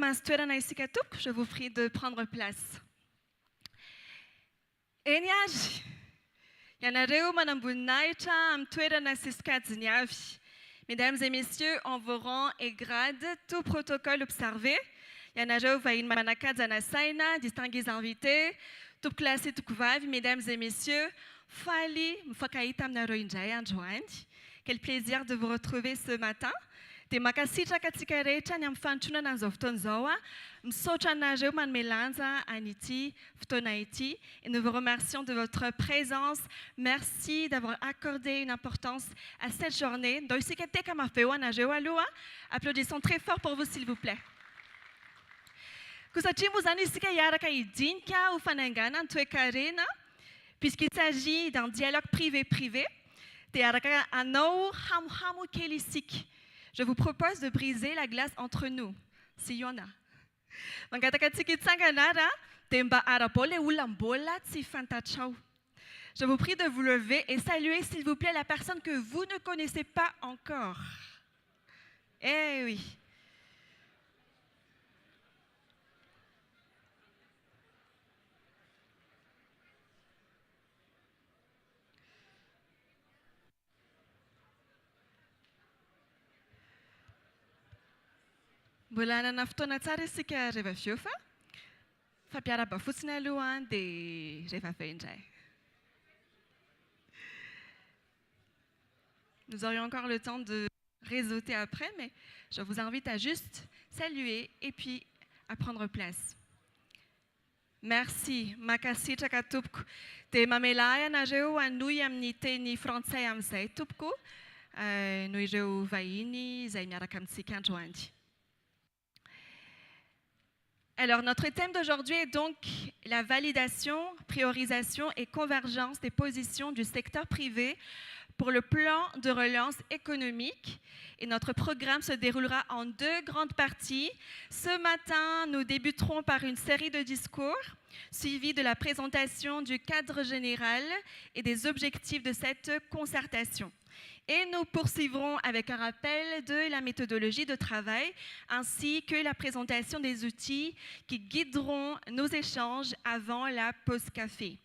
amin'ny toerana isika toko, je vous prie de prendre place. Eny ary, ianareo manamboninahitra amin'ny toerana sisikajiny avy. Mesdames et messieurs, en vos rangs et grades, tout protocole observé. Ianareo vahiny manakajana saina, distingués invités, toko lahy sy toko vavy, mesdames et messieurs, faly mifankahita aminareo indray androany. Quel plaisir de vous retrouver ce matin. Dia makasitraka antsika rehetra ny amin'ny fanotronana an'izao fotoana izao, misaotra anareo manome lanja an'ity fotoana ity. Et nous vous remercions de votre présence. Merci d'avoir accordé une importance à cette journée. Ndao isika teka mafy anareo aloha. Applaudissons très fort pour vous s'il vous plaît. Ko satria moa zany isika hiaraka hidinika ho fanaingana ny toe-karena, puisqu'il s'agit d'un dialogue privé-privé, dia araka anao hamohamo kely isika. Je vous propose de briser la glace entre nous, s'il y en a. Mangataka tsika hitsangana ara, dia mba arabao ilay olona mbola tsy fantatrao. Je vous prie de vous lever et saluer, s'il vous plaît, la personne que vous ne connaissez pas encore. Eh oui. Mbola hanana fotoana tsara isika rehefa avy eo fa fampiaraba fotsiny aloha dia rehefa avy indray. Nous aurions encore le temps de réseauter après, mais je vous invite à juste saluer et puis à prendre place. Merci. Makasitraka tompoko. Dia mamela ianareo hanohy amin'ny teny frantsay amin'izay tompoko noho ireo vahiny izay miaraka amintsika androany. Alors, notre thème d'aujourd'hui est donc la validation, priorisation et convergence des positions du secteur privé pour le plan de relance économique. Et notre programme se déroulera en deux grandes parties. Ce matin, nous débuterons par une série de discours suivie de la présentation du cadre général et des objectifs de cette concertation. Et nous poursuivrons avec un rappel de la méthodologie de travail ainsi que la présentation des outils qui guideront nos échanges avant la pause café.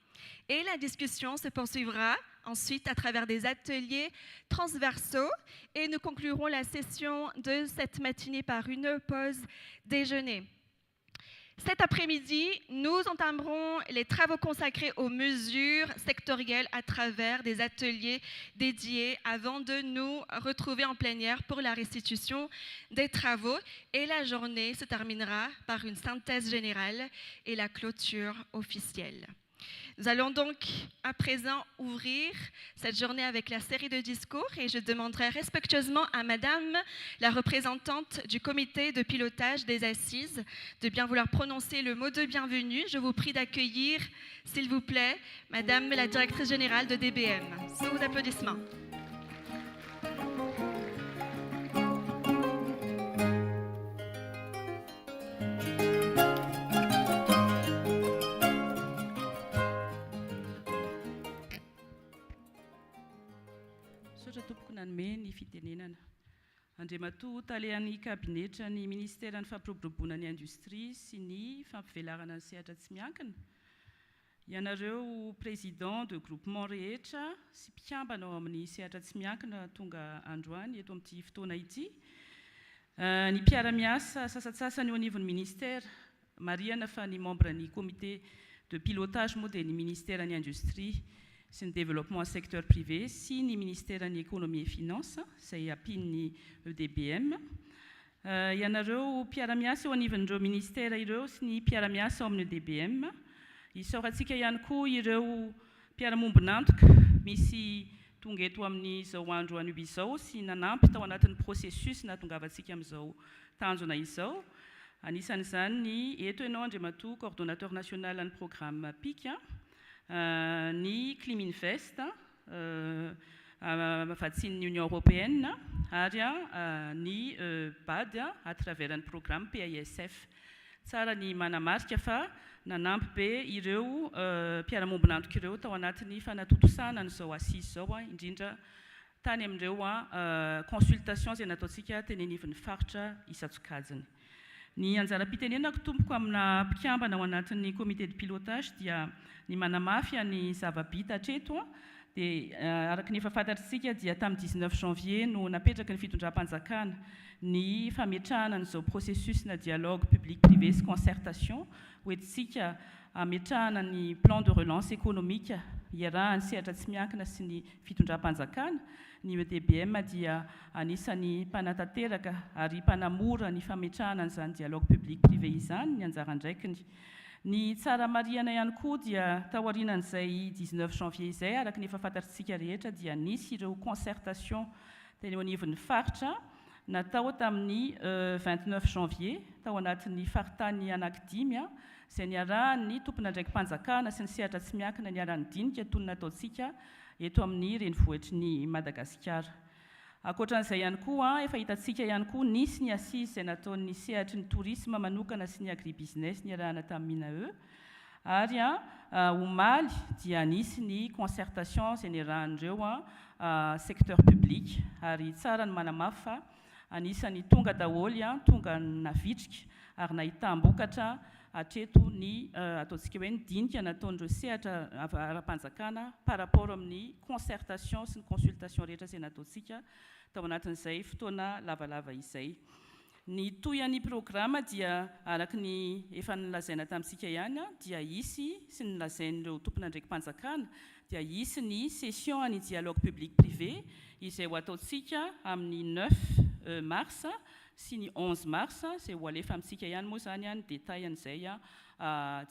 Et la discussion se poursuivra ensuite à travers des ateliers transversaux et nous conclurons la session de cette matinée par une pause déjeuner. Cet après-midi, nous entamerons les travaux consacrés aux mesures sectorielles à travers des ateliers dédiés avant de nous retrouver en plénière pour la restitution des travaux. Et la journée se terminera par une synthèse générale et la clôture officielle. Nous allons donc à présent ouvrir cette journée avec la série de discours et je demanderai respectueusement à Madame la représentante du comité de pilotage des assises de bien vouloir prononcer le mot de bienvenue. Je vous prie d'accueillir, s'il vous plaît, Madame la directrice générale de DBM. Sous vos applaudissements. Ny fitenenana Andriamatoa talehan'ny kabinetra ny ministère ny fampiroboroboana ny industrie sy ny fampivelarana ny sehatra tsy miankina. Ianareo président de groupement rehetra sy mpiambana ao amin'ny sehatra tsy miankina tonga androany eto amin'ity fotoana ity. Ny mpiara-miasa sasatsasany ao anivon'ny ministère marihana fa ny membre ny comité de pilotage moa dia ny ministère ny industrie sy ny développement secteur privé sy ny ministère ny économie et finance izay ampin'ny EDBM. Ianareo mpiara-miasa eo anivon'ireo ministère ireo sy ny mpiara-miasa ao amin'ny EDBM. Isaorantsika ihany koa ireo mpiara-mombonantoka misy tonga eto amin'izao andro anio izao sy nanampy tao anatin'ny processus nahatongavantsika amin'izao tanjona izao. Anisan'izany ny eto ianao Andriamatoa coordonnateur national ny programme PIC, ni Climinvest, vaccine Union européenne, ni BAD à travers un programme PISF. Tsara ny manamarika fa nanampy be ireo mpiara-mombonantoka ireo tao anatin'ny fanatotosana n'izao assise zao indrindra tany amin'ireo consultation izay nataontsika teny anivon'ny faritra Isatsokajiny. Ny anjara-pitenenako tompoko amina mpikambana ao anatin'ny comité de pilotage dia ny manamafy ny zava-bita hatreto dia araka ny efa fantatritsika dia tamin'ny 19 janvier no napetraka ny fitondram-panjakana ny fametrahana an'izao processus na dialogue public privé sy concertation hoentintsika ametrahana ny plan de relance économique iarahany sehatra tsy miankina sy ny fitondram-panjakana. Ny EDBM dia anisan'ny mpanatanteraka ary mpanamora ny fametrahana an'izany dialogue public privé izany ny anjara andraikiny. Ny tsara mariana ihany koa dia taorianan'izay 19 janvier izay araka ny efa fantatritsika rehetra dia nisy ireo concertation teny eo anivon'ny faritra natao tamin'ny 29 janvier tao anatin'ny faritany anankidimy izay niarahany tompona andraiky mpanjakana sy ny sehatra tsy miankina niarany dinika toy ny nataontsika eto amin'ny renivohitry ny Madagasikara. Ankoatran'izay ihany koa efa hitantsika ihany koa nisy ny assise izay nataon'ny sehatry ny tourisme manokana sy ny agribusiness niarahana tamin'ny MINAE ary omaly dia nisy ny concertation izay niarahan'ireo secteur public ary tsara ny manamafy fa anisan'ny tonga daholo tonga navitrika ary nahitambokatra hatreto ny ataontsika hoe ny dinika nataon'ireo sehatra ara-panjakana par rapport amin'ny concertation sy ny consultation rehetra izay nataontsika tao anatin'izay fotoana lavalava izay. Ny toyan'ny programme dia araka ny efa nilazaina tamintsika ihany dia hisy sy nilazain'ireo tompona andraiky mpanjakana dia hisy ny session ny dialogue public privé izay ho ataontsika amin'ny 9 mars sy ny 11 mars izay ho alefa amintsika ihany moa zany ny détail an'izay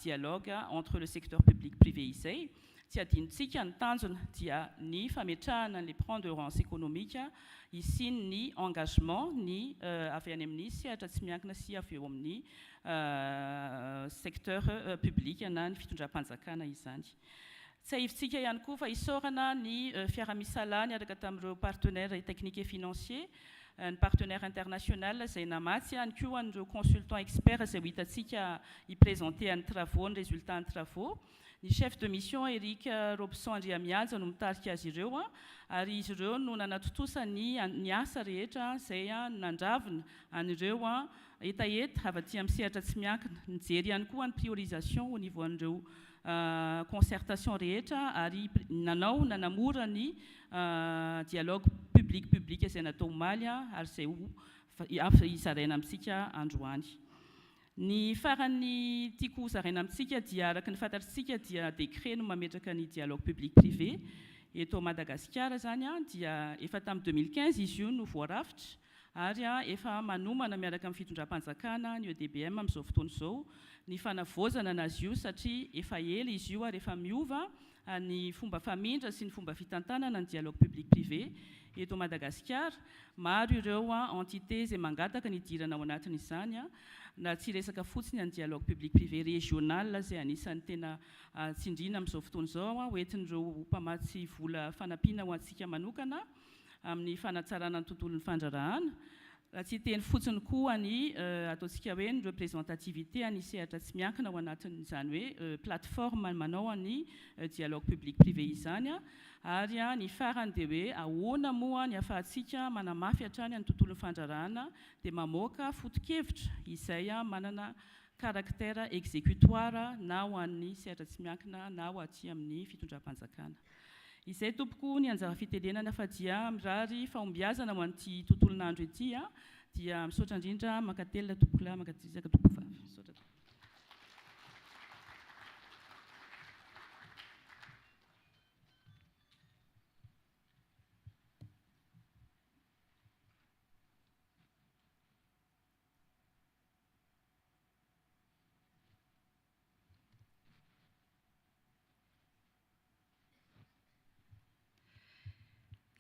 dialogue entre le secteur public privé izay. Tsy adinontsika ny tanjona dia ny fametrahana les plans de relance économique ici ny engagement ny avy any amin'ny sehatra tsy miankina sy avy eo amin'ny secteur public na ny fitondram-panjakana izany. Tsy ahivitsika ihany koa fa isaorana ny fiaramisalany araka tamin'ireo partenaires techniques et financiers ny partenaire international izay namatsy ihany koa an'ireo consultants experts izay ho hitantsika hiprésenter ny travaux ny résultat ny travaux. Ny chef de mission Eric Robson Andriamianja no mitarika azy ireo ary izy ireo no nanatotosany ny asa rehetra izay nandravina an'ireo etaeta avy aty amin'ny sehatra tsy miankina. Nijery ihany koa ny priorisation au niveau an'ireo concertation rehetra ary nanamora ny dialogue public izay natao omaly ary izay izaraina amintsika androany. Ny farany tiako zaraina amintsika dia araka ny fantatritsika dia décret no mametraka ny dialogue public privé eto Madagasikara zany dia efa tamin'ny 2015 izy io no voarafitra ary efa manomana miaraka amin'ny fitondram-panjakana ny EDBM amin'izao fotoana izao ny fanavaozana anazy io satria efa ela izy io ary efa miova ny fomba famindra sy ny fomba fitantanana ny dialogue public privé eto Madagasikara. Maro ireo entité izay mangataka ny idirana ao anatin'izany na tsy resaka fotsiny ny dialogue public privé régional izay anisan'ny tena tsindriana amin'izao fotoana izao hoentin'ireo mpamatsy vola fanampiana ho antsika manokana amin'ny fanatsarana ny tontolon'ny fandrarahana. Raha tsy teny fotsiny koa ny ataontsika hoe ny représentativité ny sehatra tsy miankina ao anatin'izany hoe plateforme manao ny dialogue public privé izany ary ny farany dia hoe ahoana moa ny ahafahantsika manamafy hatrany ny tontolon'ny fandrarahana dia mamoaka foto-kevitra izay manana caractère exécutoire na ho an'ny sehatra tsy miankina na ho aty amin'ny fitondram-panjakana. Izay tompoko ny anjara fitenenana fa dia mirary fahombiazana ho an'ity tontolon'andro ity dia misaotra indrindra makatelina tompoko lahy makatizaka tompoko vavy.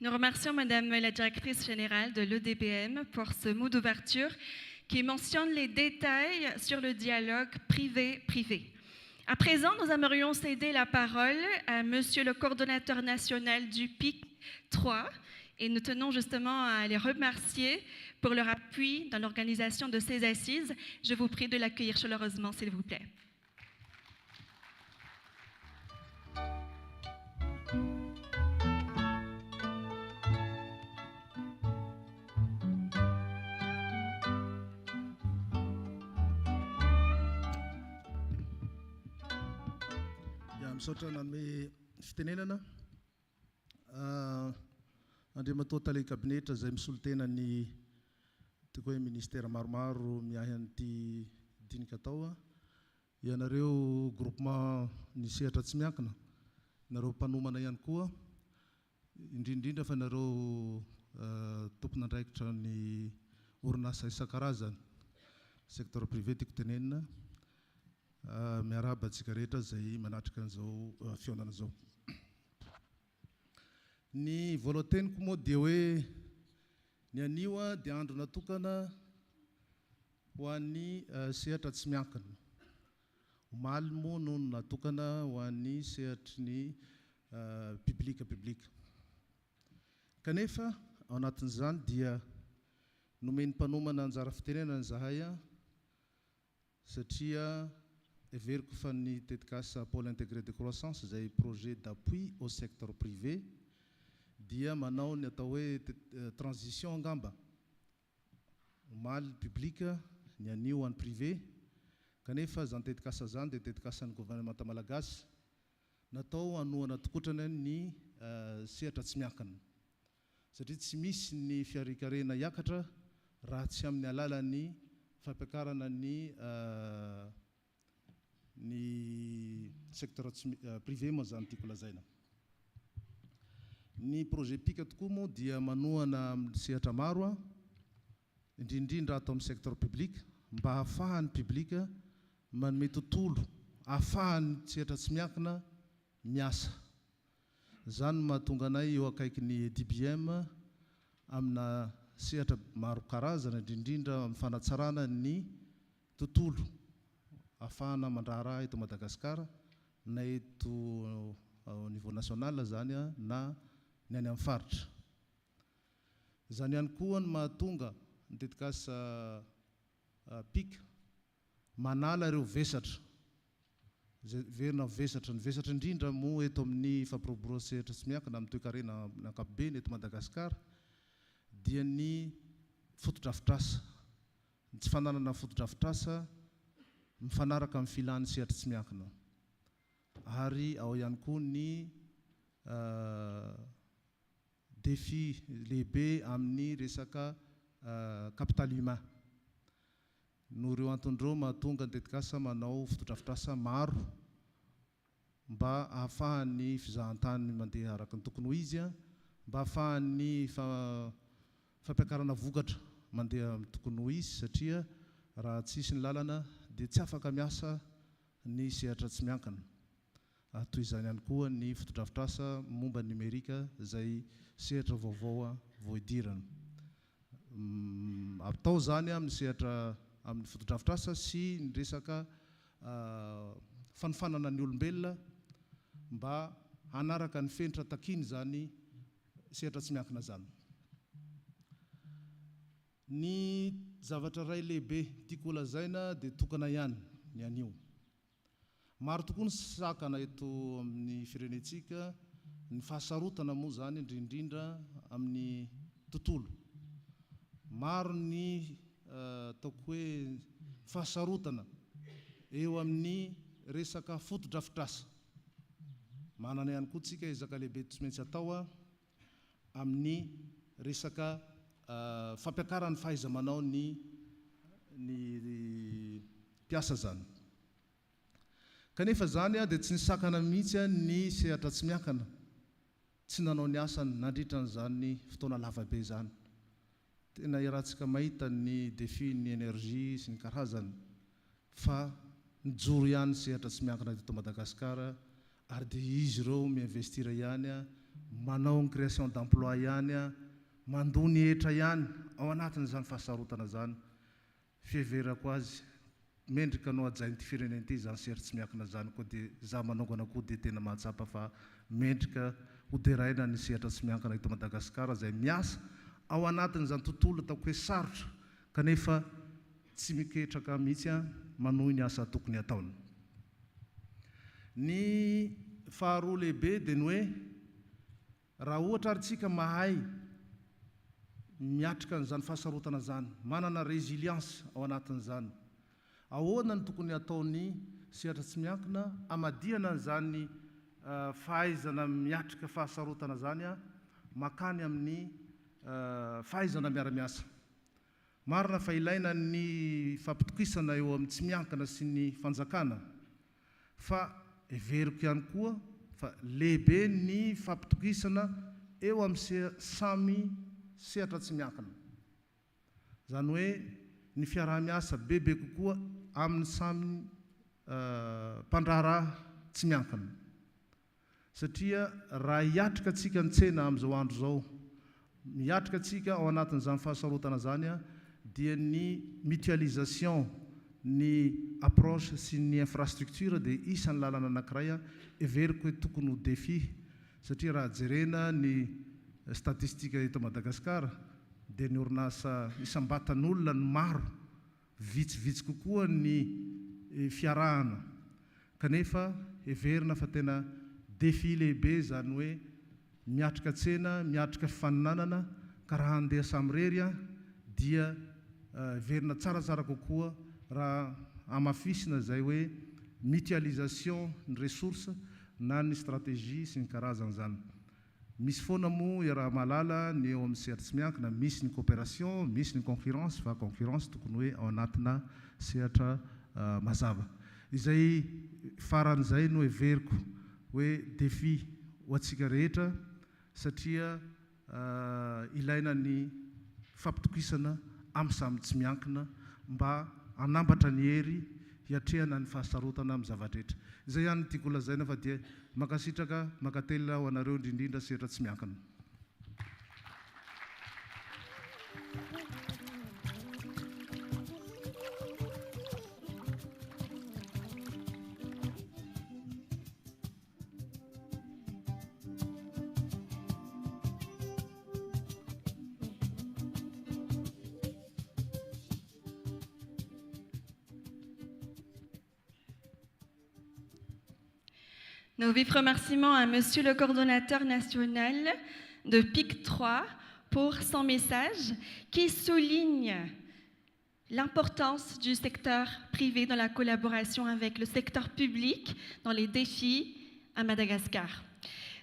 Nous remercions Madame la directrice générale de l'EDBM pour ce mot d'ouverture qui mentionne les détails sur le dialogue privé-privé. À présent, nous aimerions céder la parole à Monsieur le coordonnateur national du PIC 3 et nous tenons justement à les remercier pour leur appui dans l'organisation de ces assises. Je vous prie de l'accueillir chaleureusement, s'il vous plaît. misaotra nanome fitenenana andriamatoa tale kabinetra zay misolotena ny tiako hoe ministère maromaro miahy an'ity dinika atao ianareo groupement ny sehatra tsy miankina nareo mpanomana ihany koa indrindrindra fa nareo tompon'andraikitra ny orinasa isan-karazany secteur privé tiako tenenina miarahaba antsika rehetra zay manatrika an'izao fihaonana zao. Ny voalohanteniko moa dia hoe ny anio dia andro natokana ho an'ny sehatra tsy miankina. Omaly moa no natokana ho an'ny sehatry ny publika. Kanefa ao anatin'izany dia nomeny mpanomana anjara fitenenana zahay satria everiko fa ny tetikasa pôle intégré de croissance zay projet d'appui au secteur privé dia manao ny atao hoe transition angamba. Omaly publika ny anio ho an'ny privé kanefa zany tetikasa zany dia tetikasan'ny gouvernementa malagasy natao hanohana tokotrana ny sehatra tsy miankina satria tsy misy ny fiarikarena hiakatra raha tsy amin'ny alalan'ny fampiakarana ny secteur privé moa zany tiako lazaina. Ny projet pika tokoa moa dia manohana amin'ny sehatra maro indrindrindra atao amin'ny secteur public mba hahafahan'ny publika manome tontolo ahafahan'ny sehatra tsy miankina miasa. Zany mahatonga anay eo akaiky ny DBM amina sehatra maro karazana indrindrindra amin'ny fanatsarana ny tontolo ahafahana mandraharaha eto Madagasikara na eto au niveau national zany na ny any amin'ny faritra. Zany ihany koa ny mahatonga ny tetikasa pika manala ireo vesatra verina vesatra ny vesatra indrindra moa eto amin'ny fampiroboroa sehatra tsy miankina amin'ny toe-karena ny ankapobeny eto Madagasikara dia ny fotodrafitrasa. Ny tsy fananana fotodrafitrasa mifanaraka amin'ny filan'ny sehatra tsy miankina. Ary ao ihany koa ny défi lehibe amin'ny resaka capital humain. No ireo antondreo mahatonga ny tetikasa manao fotodrafitrasa maro mba ahafahan'ny fizahantany mandeha araka ny tokony ho izy mba ahafahan'ny fampiakarana vokatra mandeha amin'ny tokony ho izy satria raha tsisy ny lalana dia tsy afaka miasa ny sehatra tsy miankina. Toy izany ihany koa ny fotodrafitrasa momba numerika zay sehatra vaovao vao idirana. Atao zany amin'ny sehatra amin'ny fotodrafitrasa sy ny resaka fanofanana ny olombelona mba hanaraka ny fenitra takiny zany sehatra tsy miankina zany. Ny zavatra ray lehibe tiako lazaina dia tokana ihany ny anio. Maro tokoa ny sakana eto amin'ny firenentsika ny fahasarotana moa zany indrindrindra amin'ny tontolo. Maro ny ataoko hoe fahasarotana eo amin'ny resaka fotodrafitrasa. Manana ihany koa tsika ezaka lehibe tsy maintsy atao amin'ny resaka fampiakarany fahaiza-manao ny mpiasa zany. Kanefa zany dia tsy nisakana mihitsy ny sehatra tsy miankina tsy nanao ny asany nandritra n'izany fotoana lavabe zany. Tena iarahantsika mahita ny défi ny énergie sy ny karazany fa nijoro ihany sehatra tsy miankina eto Madagasikara ary dia izy ireo miinvestira ihany manao ny création d'emploi ihany mandony hetra ihany ao anatin'izany fahasarotana zany. Fiheverako azy mendrika no ajain'ity firenena ity zany sehatra tsy miankina zany koa dia za manongana koa dia tena mahatsapa fa mendrika hoderaina ny sehatra tsy miankina eto Madagasikara zay miasa ao anatin'izany tontolo ataoko hoe sarotra kanefa tsy miketraka mihitsy manohy ny asa tokony ataony. Ny faharoa lehibe dia ny hoe raha ohatra ary tsika mahay miatrika n'izany fahasarotana zany manana résilience ao anatin'izany ahoana ny tokony ataony sehatra tsy miankina hamadihana n'izany fahaizana miatrika fahasarotana zany a makany amin'ny fahaizana miara-miasa. Marina fa ilaina ny fampitokisana eo amin'ny tsy miankina sy ny fanjakana, fa everiko ihany koa fa lehibe ny fampitokisana eo amin'ny samy sehatra tsy miankina. Zany hoe ny fiaraha-miasa bebe kokoa amin'ny samy mpandraharaha tsy miankina. Satria raha hiatrika antsika ny tsena amin'izao andro zao, miatrika antsika ao anatin'izany fahasarotana zany a, dia ny mutualisation, ny approche sy ny infrastructure dia isan'ny lalana anankiray a everiko hoe tokony ho défi. Satria raha jerena ny statistika eto Madagasikara dia ny orinasa isam-batan'olona ny maro, vitsivitsy kokoa ny fiarahana. Kanefa everina fa tena défi lehibe zany hoe miatrika tsena, miatrika fifaninanana, ka raha andeha samy rery a dia verina tsaratsara kokoa raha amafisina zay hoe mutualisation ny ressources na ny stratégie sy ny karazany zany. Misy foana moa raha malala ny eo amin'ny sehatra tsy miankina, misy ny coopération, misy ny concurrence, fa concurrence tokony hoe ao anatina sehatra mazava. Izay faran'izay no everiko hoe défi ho antsika rehetra, satria ilaina ny fampitokisana amin'ny samy tsy miankina mba hanambatra ny hery hiatrehana ny fahasarotana amin'ny zavatra. Izay ihany tiako lazaina fa dia makasitraka makatelina ho anareo indrindrindra sehatra tsy miankina. Nos vifs remerciements à Monsieur le coordonnateur national de PIC 3 pour son message qui souligne l'importance du secteur privé dans la collaboration avec le secteur public dans les défis à Madagascar.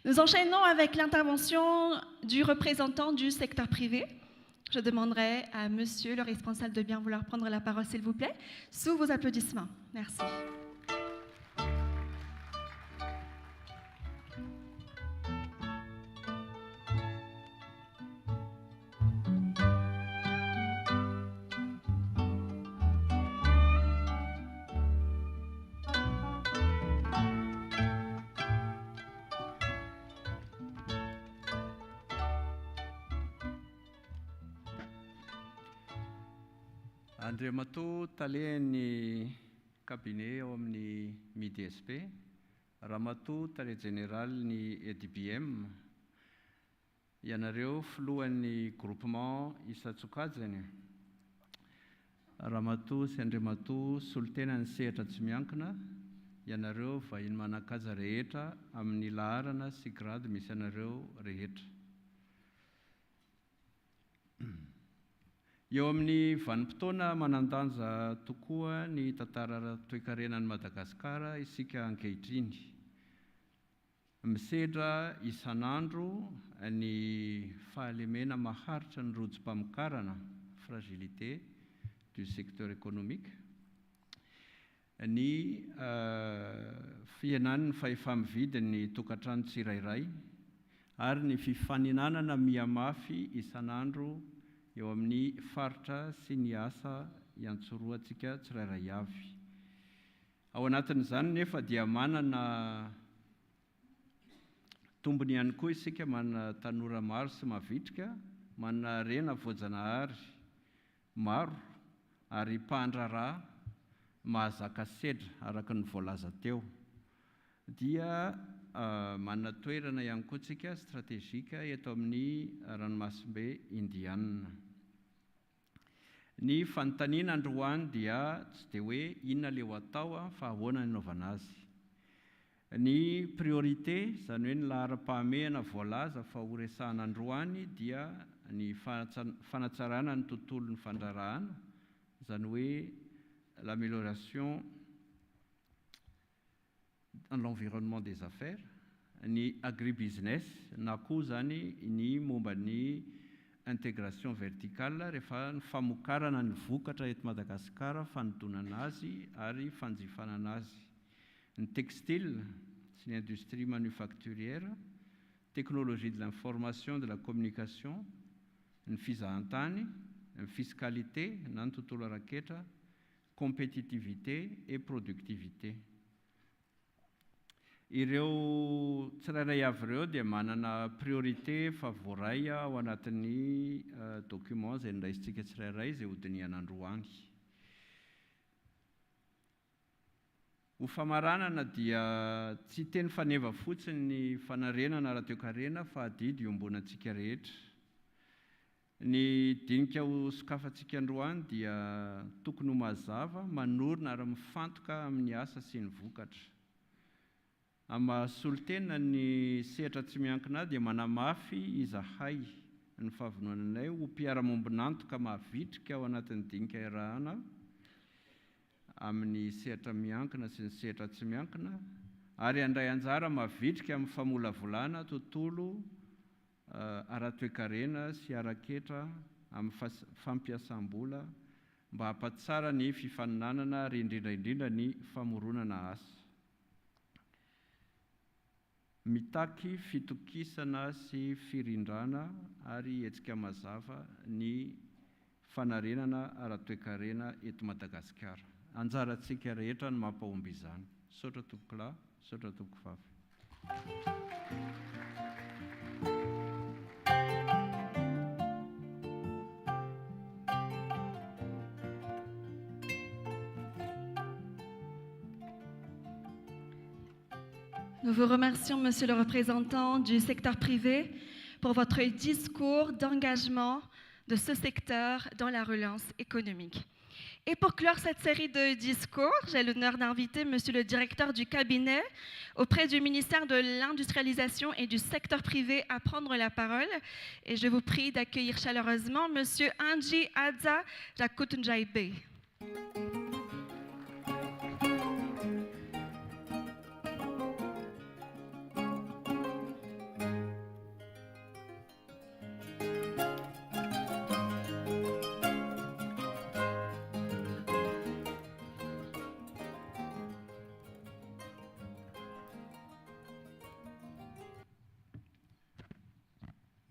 Nous enchaînons avec l'intervention du représentant du secteur privé. Je demanderai à Monsieur le responsable de bien vouloir prendre la parole, s'il vous plaît, sous vos applaudissements. Merci. Andriamato talehan'ny cabinet ao amin'ny MIDSP, Ramatoa tale général ny EDBM, ianareo filohan'ny groupement Isatsokajany, Ramatoa sy Andriamato solitena ny sehatra tsy miankina, ianareo vahiny manakaja rehetra amin'ny laharana sy grade misy anareo rehetra. Eo amin'ny vanim-potoana manandanja tokoa ny tantara toe-karenan'i Madagasikara isika ankehitriny. Misedra isan'andro ny fahalemena maharitra ny rojo-pamokarana, fragilité du secteur économique, ny fihenan'ny fahefa-mividin'ny tokantrano tsirairay, ary ny fifaninanana mihamafy isan'andro eo amin'ny faritra sy ny asa iantsoroantsika tsirairay avy. Ao anatin'izany nefa dia manana tombony ihany koa isika, manana tanora maro sy mavitrika, manana rena voajanahary maro ary mpandraraha mahazaka sedra araka ny voalaza teo. Dia manana toerana ihany koa tsika stratégique eto amin'ny ranomasimbe indiana. Ny fanontaniana androany dia tsy dia hoe inona leo atao fa ahoana ny naovana azy. Ny priorité, zany hoe ny lahara-pahamehana voalaza fa ho resahana androany dia ny fanatsarana ny tontolon'ny fandrarahana, zany hoe l'amélioration de l'environnement des affaires, ny agribusiness na koa zany ny momba ny intégration verticale rehefa ny famokarana ny vokatra eto Madagasikara, fanodonana azy ary fanjifanana azy. Ny textile sy ny industrie manufacturière, technologie de l'information, de la communication, ny fizahantany, ny fiscalité na ny tontolo araketra, compétitivité et productivité. Ireo tsirairay avy ireo dia manana priorité fa voaray ao anatin'ny document izay niraisintsika tsirairay izay hodinihana androany. Ho famaranana dia tsy teny faneva fotsiny ny fanarenana ara-toekarena fa adidy iombonantsika rehetra. Ny dinika ho sokafantsika androany dia tokony ho mazava, manorina ary mifantoka amin'ny asa sy ny vokatra. Amasolotena ny sehatra tsy miankina dia manamafy izahay ny fahavononanay ho mpiara-mombonantoka mahavitrika ao anatin'ny dinika iarahana amin'ny sehatra miankina sy ny sehatra tsy miankina, ary andray anjara mahavitrika amin'ny famolavolana tontolo ara-toekarena sy araketra amin'ny fampiasam-bola mba hampatsara ny fifaninanana ary indrindraindrindra ny famoronana asa. Mitaky fitokisana sy firindrana ary hetsika mazava ny fanarenana ara-toekarena eto Madagasikara. Anjarantsika rehetra ny mampahomby izany. Saotra tompoko lahy, saotra tompoko vavy. Nous vous remercions, Monsieur le représentant du secteur privé, pour votre discours d'engagement de ce secteur dans la relance économique. Et pour clore cette série de discours, j'ai l'honneur d'inviter Monsieur le directeur du cabinet auprès du ministère de l'Industrialisation et du secteur privé à prendre la parole. Et je vous prie d'accueillir chaleureusement Monsieur Anji Adza Jakutunjaibe.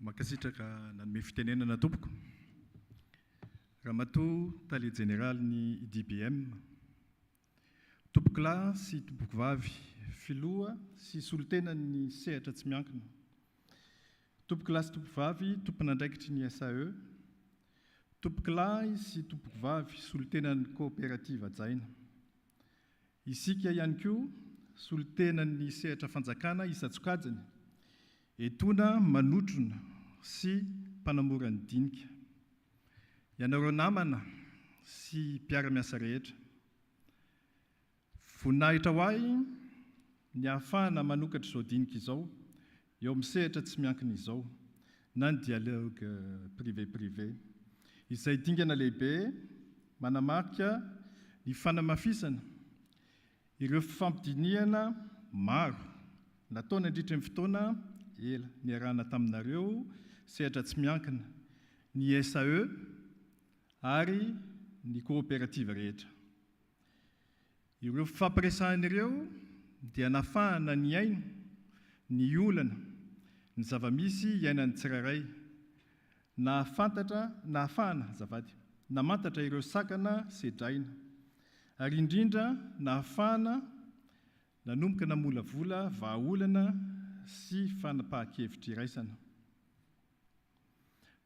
Makasitraka nanome fitenenana tompoko. Ramatoa Tale Général ny IDBM, tompoko lahy sy tompoko vavy, filoha sy solotena ny sehatra tsy miankina. Tompoko lahy sy tompoko vavy, tompon'andraikitry ny SAE, tompoko lahy sy tompoko vavy, solotena ny coopérative Ajaina. Isika ihany koa, solotena ny sehatra fanjakana Isatsokajany, etona manotrona sy mpanamora ny dinika. Ianareo namana sy mpiara-miasa rehetra. Voninahitra ho ahy ny ahafahana manokatra izao dinika izao, eo amin'ny sehatra tsy miankina izao, na ny dialogue privé-privé. Izay dingana lehibe manamarika ny fanamafisana ireo fifampidiniana maro nataony nandritra ny fotoana ela niarahana taminareo sehatra tsy miankina, ny SAE ary ny coopérative rehetra. Ireo fifampiresahan'ireo dia nahafahana ny aina, ny olana, ny zavamisy iainan'ny tsirairay, nahafahana azafady, namantatra ireo sakana sedraina, ary indrindra nahafahana nanomboka namolavola vahaolana sy fanapahan-kevitra iraisana.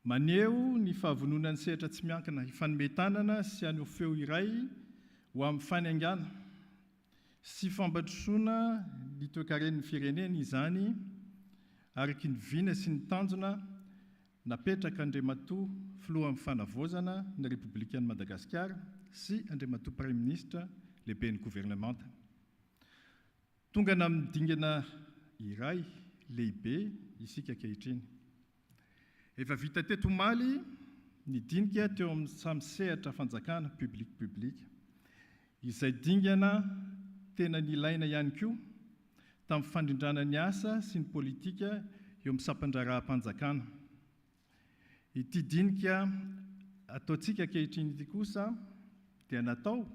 Maneho ny fahavononan'ny sehatra tsy miankina ifanometanana sy aneo feo iray ho amin'ny fanaingana sy fampandrosoana ny toe-karen'ny firenena izany araky ny vina sy ny tanjona napetraka Andriamatoa filohan'ny fanavaozana ny Républicaine Madagasikara sy Andriamatoa Premier Ministre lehibe ny gouvernemanta. Tonga namin'ny dingana iray lehibe isika ankehitriny. Efa vita teto omaly ny dinika teo amin'ny samy sehatra fanjakana public izay dingana tena nilaina ihany koa tamin'ny fandrindrana ny asa sy ny politika eo amin'ny sampandrarahampanjakana. Ity dinika ataontsika ankehitriny ity kosa dia natao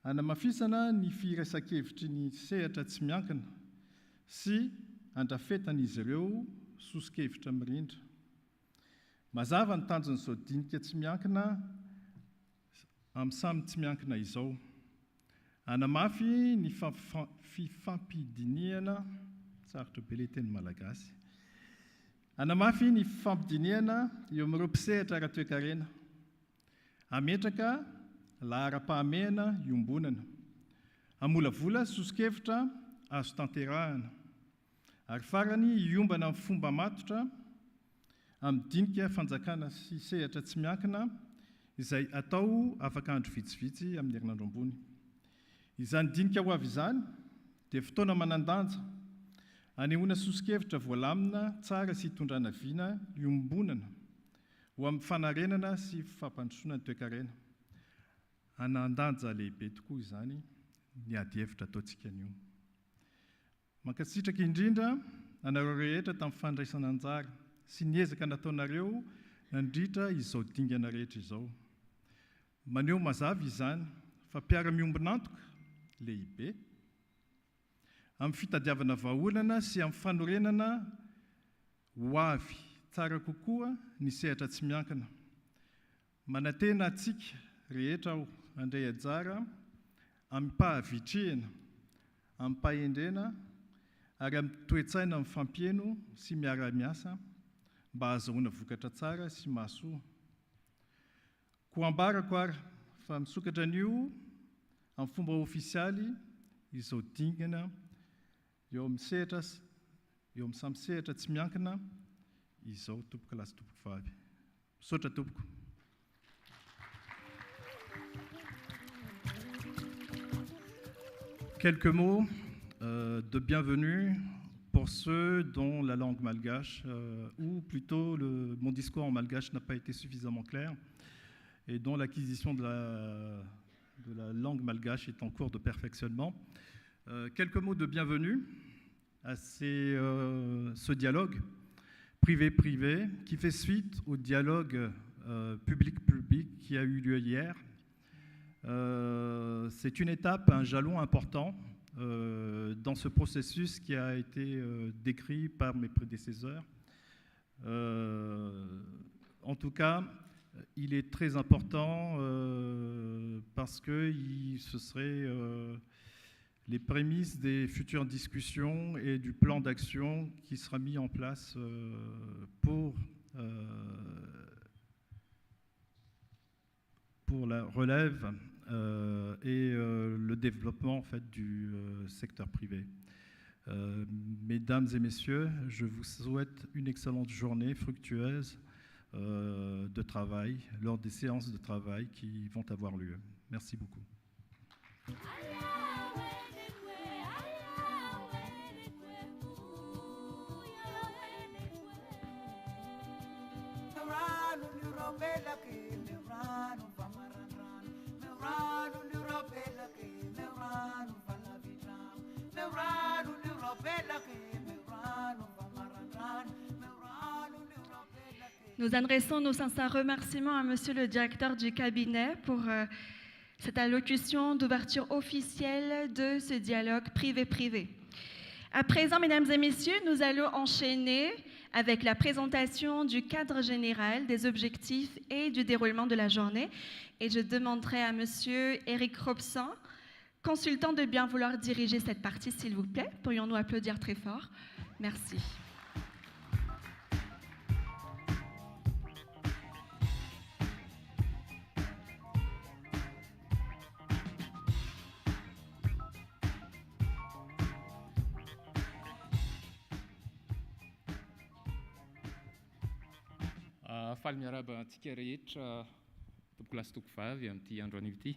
hanamafisana ny firaisan-kevitry ny sehatra tsy miankina sy andrafetan'izy ireo soson-kevitra mirindra. Mazava ny tanjon'izao dinika tsy miankina amin'ny samy tsy miankina izao. Hanamafy ny fifampidiniana, sarotra be ilay teny malagasy. Hanamafy ny fifampidiniana eo amin'ireo mpisehatra ara-toe-karena. Hametraka lahara-pahamehana iombonana. Hamolavola soson-kevitra azo tanterahana. Ary farany iombana amin'ny fomba matotra amin'ny dinika fanjakana sy sehatra tsy miankina izay atao afaka andro vitsivitsy amin'ny herinandro ambony. Izany dinika ho avy izany dia fotoana manan-danja hanehoana soson-kevitra voalamina tsara sy hitondrana viana iombonana ho amin'ny fanarenana sy fampandrosoana ny toe-karena. Hanan-danja lehibe tokoa izany ny ady hevitra ataontsika anio. Mankasitraka indrindra anareo rehetra tamin'ny fandraisana anjara sy ny ezaka nataonareo nandritra izao dingana rehetra izao. Maneho mazava izany fa mpiara-miombonantoka lehibe amin'ny fitadiavana vahaolana sy amin'ny fanorenana ho avy tsara kokoa ny sehatra tsy miankina. Manantena atsika rehetra aho handray anjara amin'ny pahavitrihana, amin'ny pahendrena ary amin'ny toe-tsaina amin'ny fampieno sy miara-miasa mba hahazoana vokatra tsara sy mahasoa. Ko ambarako ary fa misokatra an'io amin'ny fomba ofisialy izao dingana eo amin'ny sehatra eo amin'ny samy sehatra tsy miankina izao tompoko lahy sy tompoko vavy. Misaotra tompoko. Quelques mots de bienvenue pour ceux dont la langue malgache, ou plutôt mon discours en malgache n'a pas été suffisamment clair et dont l'acquisition de la langue malgache est en cours de perfectionnement. Quelques mots de bienvenue à ce dialogue privé-privé qui fait suite au dialogue public-public qui a eu lieu hier. C'est une étape, un jalon important dans ce processus qui a été décrit par mes prédécesseurs. En tout cas, il est très important parce que ce serait les prémices des futures discussions et du plan d'action qui sera mis en place pour la relève et le développement en fait, du secteur privé. Mesdames et messieurs, je vous souhaite une excellente journée fructueuse de travail lors des séances de travail qui vont avoir lieu. Merci beaucoup. Nous adressons nos sincères remerciements à Monsieur le directeur du cabinet pour cette allocution d'ouverture officielle de ce dialogue privé-privé. À présent, mesdames et messieurs, nous allons enchaîner avec la présentation du cadre général des objectifs et du déroulement de la journée. Et je demanderai à Monsieur Eric Robson, consultant, de bien vouloir diriger cette partie, s'il vous plaît. Pourrions-nous applaudir très fort? Merci. Faly miaraba antsika rehetra tompoko lahy sy tompoko vavy amin'ity andro anio ity.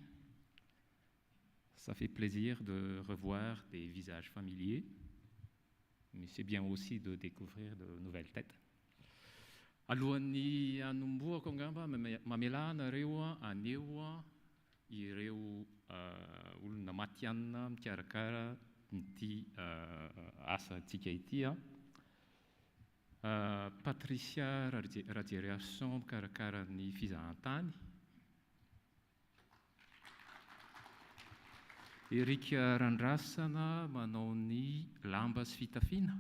Ça fait plaisir de revoir des visages familiers, mais c'est bien aussi de découvrir de nouvelles têtes. Alohan'ny hanomboako angamba mamelana reo aneo ireo olona matianina mikarakara nyity asa antsika ity a. Patricia Radieriasson mikarakara ny fizahan-tany. Erika Randrasana manao ny lamba sy fitafiana.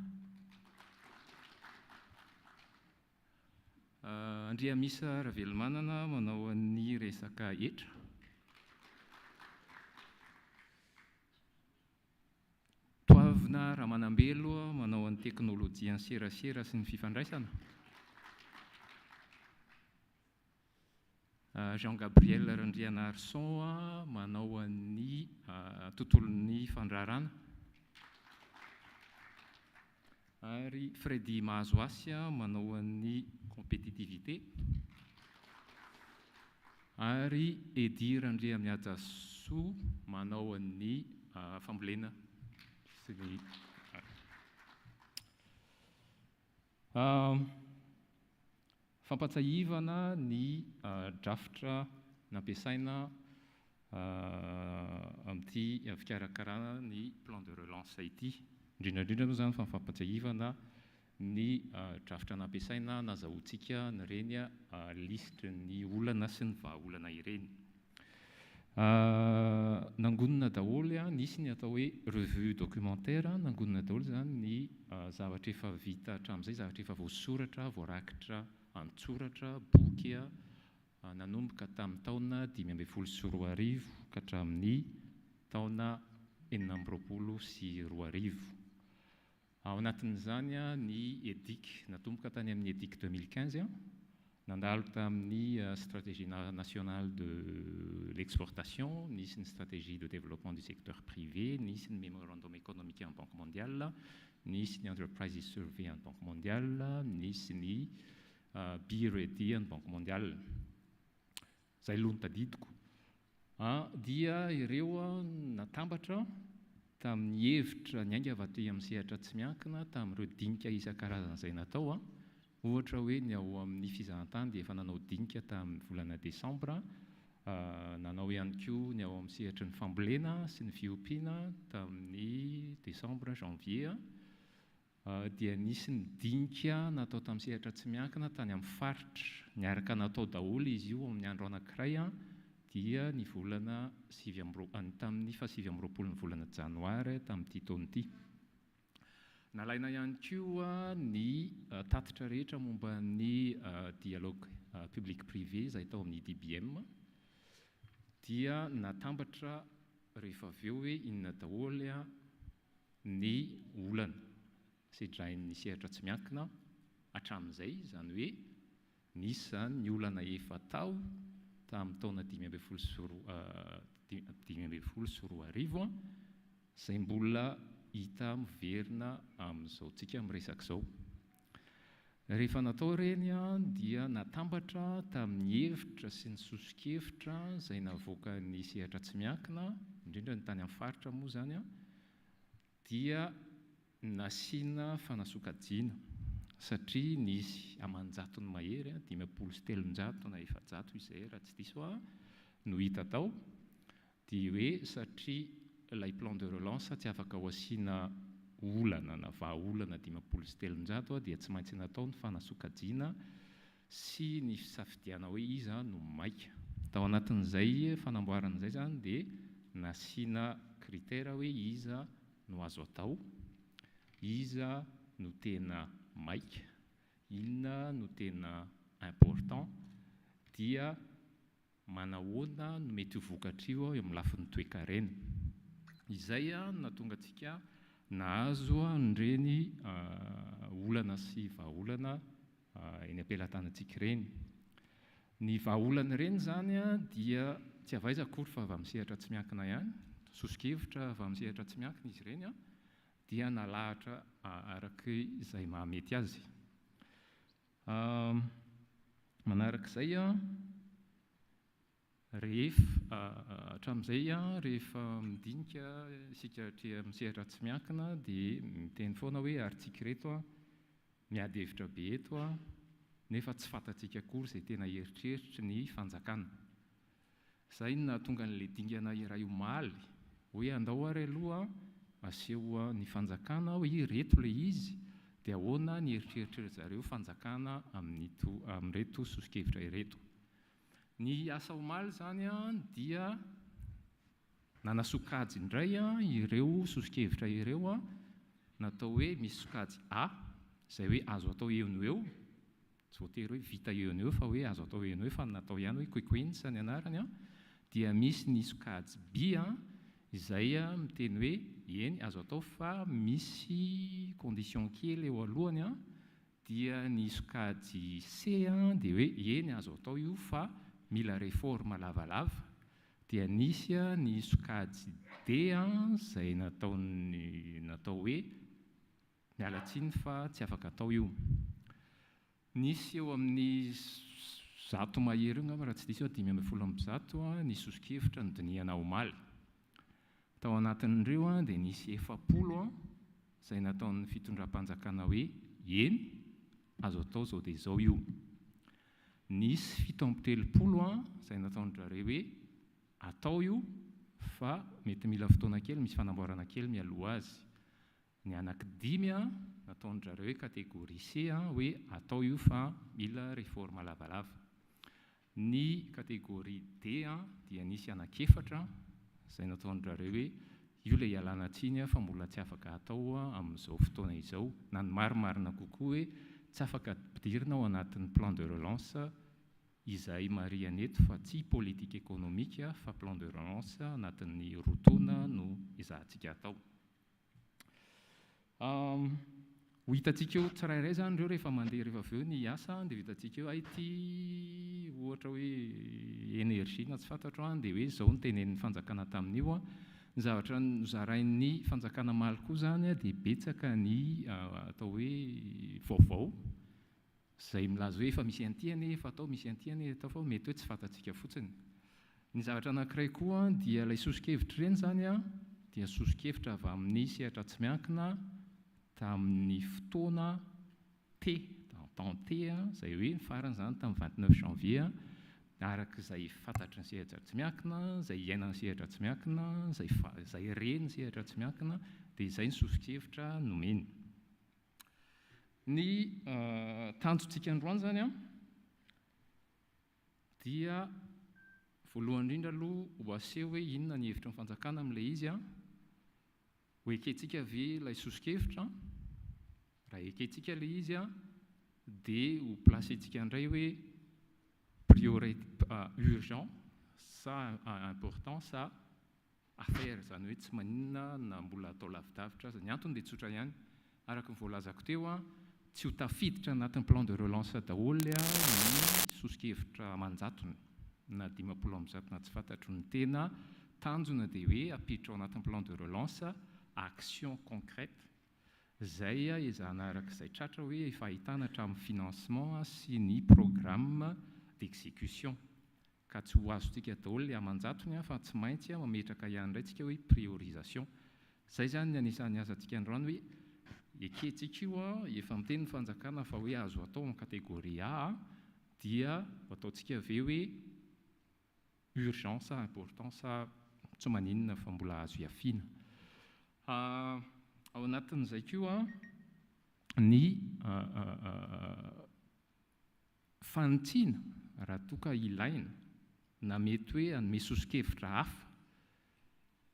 Andriamisa Ravelomanana manao ny resaka hetra. Toavina Ramanambelo manao ny teknôlôjia ny serasera sy ny fifandraisana. Jean-Gabriel Randriana Arson manao ny tontolon'ny fandrarana. Ary Freddy Mahazoasy manao ny compétitivité. Ary Edy Randria Miajasoa manao ny fambolena sy ny fampatsahivana ny drafitra nampiasaina amin'ity fikarakarana ny plan de relance ity. Indrindrandrindra moa zany fa fampatsahivana ny drafitra nampiasaina nazahoantsika nyreny listre ny olana sy ny vahaolana ireny. Nangonina daholo nisy ny atao hoe revue documentaire, nangonina daholo zany ny zavatra efa vita hatramin'izay, zavatra efa voasoratra, voarakitra an-tsoratra, boky nanomboka tamin'ny taona 2014 ka hatramin'ny taona 2022. Ao anatin'izany ny EDIC natomboka tany amin'ny EDIC 2015, nandalo tamin'ny stratégie nationale de l'exportation, nisy ny stratégie de développement du secteur privé, nisy ny mémorandum économique en Banque mondiale, nisy ny enterprises survey en Banque mondiale, nisy ny Be Ready en Banque mondiale. Zay aloha ny tadidiko. Dia ireo natambatra tamin'ny hevitra ny aingava aty amin'ny sehatra tsy miankina tamin'ireo dinika isan-karazany izay natao. Ohatra hoe ny ao amin'ny fizahan-tany dia efa nanao dinika tamin'ny volana Desambra, nanao ihany koa ny ao amin'ny sehatra ny fambolena sy ny fiompiana tamin'ny Desambra, Janvier. Dia nisy ny dinika natao tamin'ny sehatra tsy miankina tany amin'ny faritra, niaraka natao daholo izy io amin'ny andro anankiray dia ny volana tamin'ny 7 ny volana Janoary tamin'ity taona ity. Nalaina ihany koa ny tatitra rehetra momba ny dialogue public-privé izay tao amin'ny DBM, dia natambatra rehefa avy eo hoe inona daholo ny olana sedrain'ny sehatra tsy miankina hatramin'izay, izany hoe nisy zany ny olana efa tao tamin'ny taona 2012 izay mbola hita miverina amin'izao tsika miresaka izao. Rehefa natao ireny dia natambatra tamin'ny hevitra sy ny soso-kevitra izay navoaka ny sehatra tsy miankina, indrindra ny tany amin'ny faritra moa zany, dia nasiana fanasokajiana satria nisy amanjatony mahery 507 na 700 izay raha tsy diso no hita tao, dia hoe satria ilay plan de relance tsy afaka ho asiana olana na vahaolana 507 dia tsy maintsy natao ny fanasokajiana sy ny fisafidiana hoe iza no maika. Tao anatin'izay fanamboaran'izay zany dia nasiana critère hoe iza no azo atao, iza no tena maika, inona no tena important, dia manahoana no mety ho vokatrio eo amin'ny lafin'ny toe-karena. Izay nahatonga antsika nahazo nireny olana sy vahaolana eny ampelatanantsika ireny. Ny vahaolana ireny zany dia tsy avaiza akory fa avy amin'ny sehatra tsy miankina ihany, soso-kevitra avy amin'ny sehatra tsy miankina izy ireny, dia nalahatra araka izay mahamety azy. Manarak'izay hatramin'izay rehefa midinika isika amin'ny sehatra tsy miankina dia miteny foana hoe aritsika reto miady hevitra be eto nefa tsy fantatsika akory izay tena eritreritry ny fanjakana. Izay nahatonga an'ilay dingana iray omaly hoe andao ary aloha aseho ny fanjakana hoe reto ilay izy, dia ahoana ny eritreritry zareo fanjakana amin'ireto sosokevitra ireto. Ny asa omaly zany dia nanasokajy indray ireo sosokevitra ireo natao hoe misy sokajy A, izay hoe azo atao eo no eo, tsy voatery hoe vita eo no eo fa hoe azo atao eo no eo fa natao ihany hoe quickwins ny anarany dia misy ny sokajy B izay miteny hoe eny azo atao fa misy condition kely eo alohany dia ny sokajy C dia hoe eny azo atao io fa mila réforme lavalava, dia nisy ny sokajy D izay natao hoe miala tsiny fa tsy afaka atao io. Nisy eo amin'ny 100 mahery io raha tsy diso 510 ny sosokevitra nodinihana omaly. Tao anatin'ireo dia nisy 70 izay nataon'ny fitondram-panjakana hoe eny azo atao zao dia zao io. Nisy 70 izay nataon'zareo hoe atao io fa mety mila fotoana kely, misy fanamboarana kely mialoha azy. Ny anaky 5 nataon'zareo hoe kategoria C hoe atao io fa mila réforme lavalava. Ny kategoria D dia nisy anaky 4 izay nataon'zareo hoe io ilay ialana tsiny fa mbola tsy afaka atao amin'izao fotoana izao, na ny marimarina kokoa hoe tsy afaka ampidirina ao anatin'ny plan de relance izay mariana eto fa tsy politique économique fa plan de relance anatin'ny roa taona no izahantsika atao. Ho hitantsika eo tsirairay zany ireo rehefa mandeha rehefa avy eo ny asa dia hitantsika eo ity ohatra hoe énergie na tsy fantatro dia hoe izao no tenen'ny fanjakana tamin'io. Ny zavatra nozarain'ny fanjakana maly koa zany dia betsaka ny atao hoe vaovao izay milaza hoe efa misy antiany efa atao, misy antiany atao fa mety hoe tsy fantatsika fotsiny. Ny zavatra anankiray koa dia ilay sosokevitra ireny zany dia sosokevitra avy amin'ny sehatra tsy miankina tamin'ny fotoana T, temps T izay hoe ny farany zany tamin'ny 29 janvier araka izay fantatry ny sehatra tsy miankina, izay iainany sehatra tsy miankina, izay reny sehatra tsy miankina, dia izay ny sosokevitra nomeny. Ny tanjontsika androany zany dia voalohany indrindra aloha ho aseho hoe inona ny hevitra ny fanjakana amin'ilay izy ho ekentsika ve ilay sosokevitra, raha ekentsika ilay izy dia ho placentsika indray hoe urgent sa important sa affaire, zany hoe tsy maninona na mbola atao lavidavitra aza. Ny antony dia tsotra ihany, araka ny voalazako teo tsy ho tafiditra anatin'ny plan de relance daholo ny sosokevitra manjatony na 50% na tsy fantatro ny tena tanjona dia hoe apiditra ao anatin'ny plan de relance action concrète izay ezahana arak'izay tratra hoe efa ahitana hatramin'ny financement sy ny programme d'exécution, ka tsy ho azontsika daholo ilay amanjatony fa tsy maintsy mametraka ihany indray tsika hoe priorisation. Izay zany ny anisan'ny azantsika androany hoe ekentsika io efa miteny ny fanjakana fa hoe azo atao amin'ny kategoria A dia ataontsika ve hoe urgence sa important sa tsy maninona fa mbola azo hiafiana. Ao anatin'izay koa ny fanitsina raha toka ilaina na mety hoe hanome sosokevitra hafa,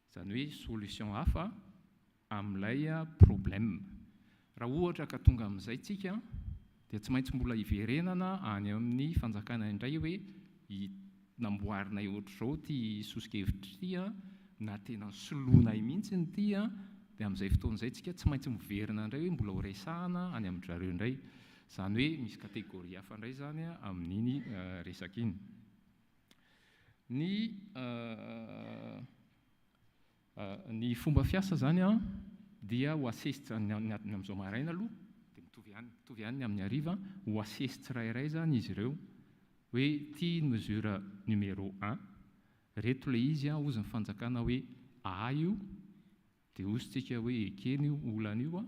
izany hoe solution hafa amin'ilay problème. Raha ohatra ka tonga amin'izay tsika dia tsy maintsy mbola hiverenana any amin'ny fanjakana indray hoe namboarina ohatr'izao ty sosokevitra ity na tena soloinay mihitsy ny ity dia amin'izay fotoan'izay tsika tsy maintsy miverina indray hoe mbola ho resahana any amin'izareo indray, izany hoe misy kategoria hafa indray zany amin'iny resaka iny. Ny fomba fiasa zany dia ho asesitra amin'izao maraina aloha dia mitovy ihany ny amin'ny hariva, ho asesy tsirairay zany izy ireo hoe ty mesure numéro 1 reto ilay izy ozy ny fanjakana hoe A io dia ozytsika hoe ekeny io olana io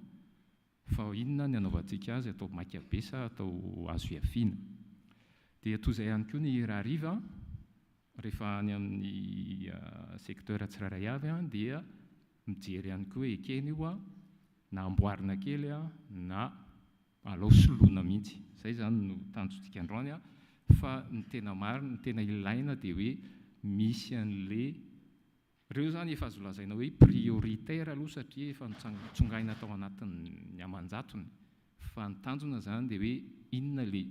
fa inona ny anaovantsika azy, atao maika be sa atao azo hiafiana. Dia toy izay ihany koa ny rahariva rehefa any amin'ny secteur tsirairay avy dia mijery ihany koa hoe ekena io a na amboarina kely a na alao soloina mihitsy. Izay zany no tanjotsika androany a, fa ny tena marina, ny tena ilaina dia hoe misy an'le reo zany efa azo lazaina hoe prioritaire aloha satria efa nitsongaina tao anatin'ny amanjatony. Fa ny tanjona zany dia hoe inona le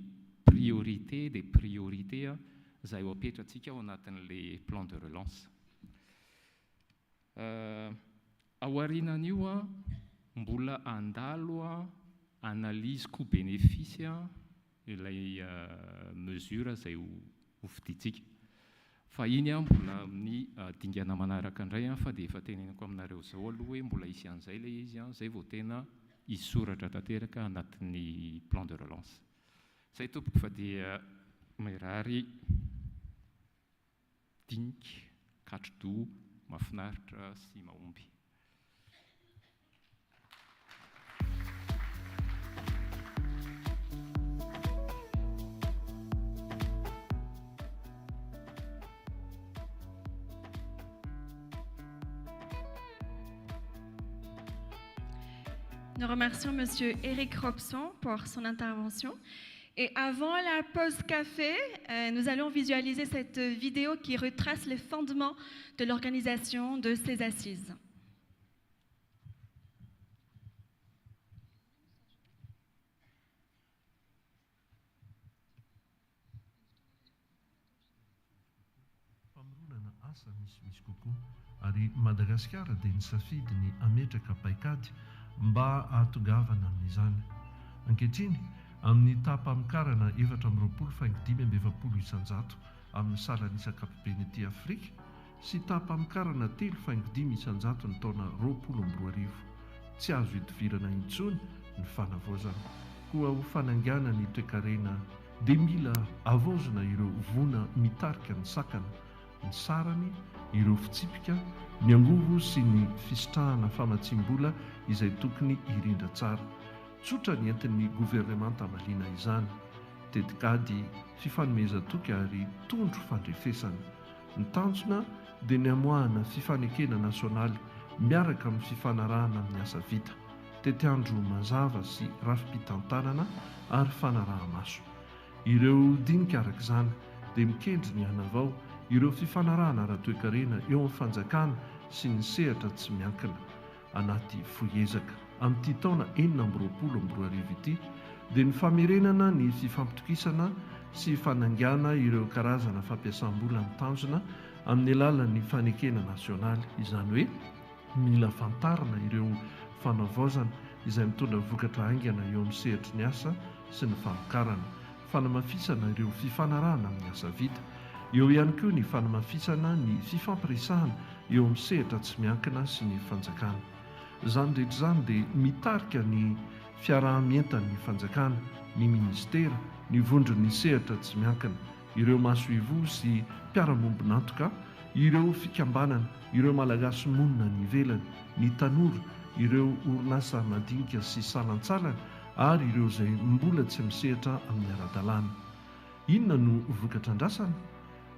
priorité des priorités a izay ho apetratsika ao anatin'le plan de relance. Aorianan'io a mbola andalo a analyse coût bénéfice a ilay mesure izay ho fiditsika. Fa iny a mbola amin'ny dingana manaraka indray a, fa dia efa teneniko aminareo zao aloha hoe mbola hisy an'izay ilay izy a, zay vao tena hisoratra tanteraka anatin'ny plan de relance. Zay tompoko fa dia mirary dinika, katrodo, mahafinaritra sy mahomby. Nous remercions M. Éric Robson pour son intervention. Et avant la pause café, nous allons visualiser cette vidéo qui retrace les fondements de l'organisation de ces assises. Famoronana asa misy kokoa ary Madagasikara dia nisafidy ny ametraka paikady mba ahatongavana amin'izany. Ankehitriny amin'ny tapam-karana 4,25 amin'ny salan'ny isakapobeny ety Afrika sy tapam-karana 3,5 ny taona 2020. Tsy azo hidivirana intsony ny fanavaozana. Koa ho fanangana ny toe-karena dia mila avaozana ireo vona mitarika ny sakana, ny sarany, ireo fitsipika, ny angovo sy ny fisitrahana famatsim-bola izay tokony irindra tsara. Tsotra ny entin'ny gouvernemanta amaliana izany. Tetikady fifanomezan-toky ary tondro fandrefesana. Ny tanjona dia ny amoahana fifanekena nasionaly miaraka amin'ny fifanarahana amin'ny asa vita, tetiandro mazava sy rafi-pitantanana ary fanaraha-maso. Ireo dinika arak'izany dia mikendry ny hanavao ireo fifanarahana ara-toe-karena eo amin'ny fanjakana sy ny sehatra tsy miankina anaty foezaka. Amin'ity taona 2020 ity dia ny famerenana ny fifampitokisana sy fanangana ireo karazana fampiasam-bola ny tanjona amin'ny alalan'ny fanekena nasionaly. Izany hoe mila fantarina ireo fanavaozana izay mitondra vokatra haingana eo amin'ny sehatry ny asa sy ny famokarana, fanamafisana ireo fifanarahana amin'ny asa vita, eo ihany koa ny fanamafisana ny fifampiresahana eo amin'ny sehatra tsy miankina sy ny fanjakana. Izany rehetra izany dia mitarika ny fiarahamientan'ny fanjakana, ny ministera, ny vondron'ny sehatra tsy miankina, ireo maso ivo sy mpiara-mombonantoka, ireo fikambanana, ireo malagasy monina ny ivelany, ny tanora, ireo orinasa madinika sy salantsalana ary ireo izay mbola tsy misehatra amin'ny ara-dalàna. Inona no vokatra andrasana?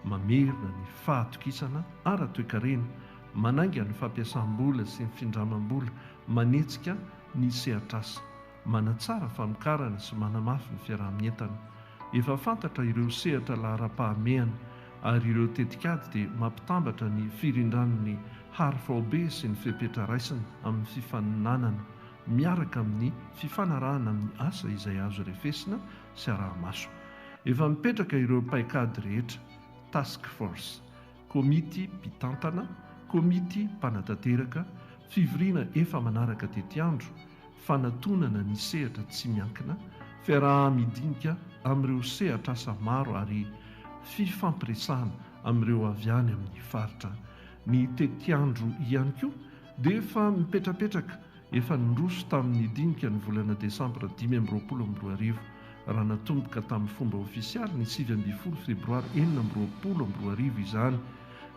Mamerina ny fahatokisana ara-toe-karena, manainga ny fampiasam-bola sy ny findramam-bola, manetsika ny sehatr'asa, manatsara famokarana sy manamafy ny fiarahamientana. Efa fantatra ireo sehatra lahara-pahamehana ary ireo tetikady dia mampitambatra ny firindran'ny harfaobe sy ny fepetra raisina amin'ny fifaninanana miaraka amin'ny fifanarahana amin'ny asa izay azo refesina sy araha-maso. Efa mipetraka ireo paikady rehetra, task force, komity mpitantana, komity mpanatanteraka, fivoriana efa manaraka tetiandro, fanatonana ny sehatra tsy miankina, fiaraha-midinika amin'ireo sehatra asa maro ary fifampiresahana amin'ireo avy any amin'ny faritra. Ny tetiandro ihany koa dia efa mipetrapetraka, efa nindroso tamin'ny dinika ny volana desambra 2020 raha natomboka tamin'ny fomba ofisialy ny 7 febroary 2020 izany.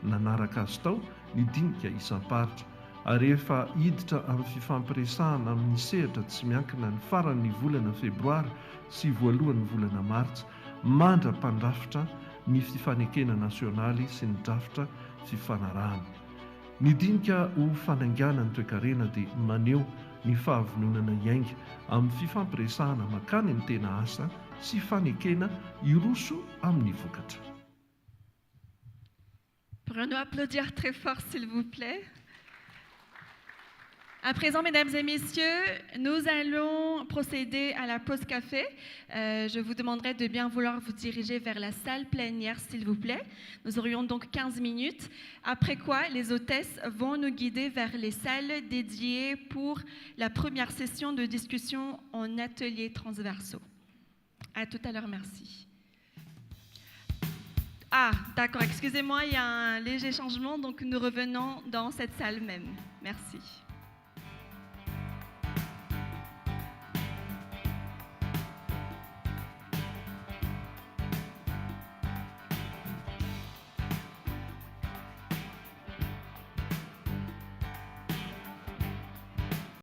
Nanaraka azy tao ny dinika isam-paritra ary efa hiditra amin'ny fifampiresahana amin'ny sehatra tsy miankina ny faran'ny volana febroary sy voalohan'ny volana martsa, mandra-pandrafitra ny fifanekena nasionaly sy ny drafitra fifanarahana. Nidinika ho fananganany toe-karena dia maneho ny fahavononana iainga amin'ny fifampiresahana makany amin'ny tena asa sy fanekena iroso amin'ny vokatra. Pourrions-nous applaudir très fort, s'il vous plaît? À présent, mesdames et messieurs, nous allons procéder à la pause café. Je vous demanderai de bien vouloir vous diriger vers la salle plénière, s'il vous plaît. Nous aurions donc 15 minutes, après quoi les hôtesses vont nous guider vers les salles dédiées pour la première session de discussion en ateliers transversaux. À tout à l'heure, merci. Ah, d'accord, excusez-moi, il y a un léger changement, donc nous revenons dans cette salle même. Merci.